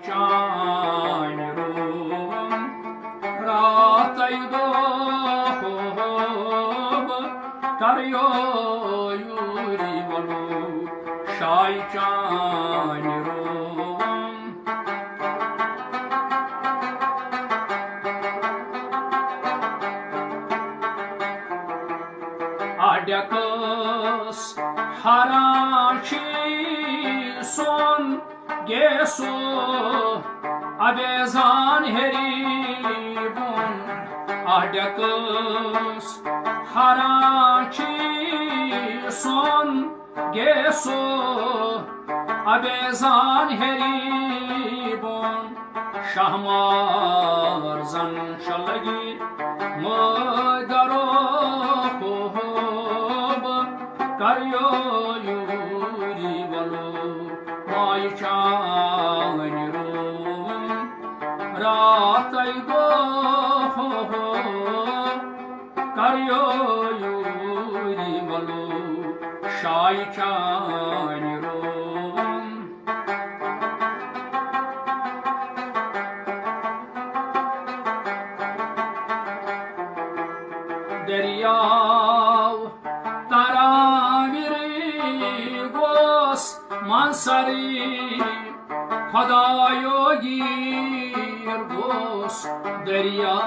چان روم راتای دو خوب کریویوری ولو شای چان روم Adyakas harachi son geso abezan heribun Adyakas harachi son geso abezan heribun Şahmar zan şalagi modaro Karyoyuri valo may chani rum ratay go Karyoyuri valo shay chani rum Deryav Mansari Khadayo gir gos derya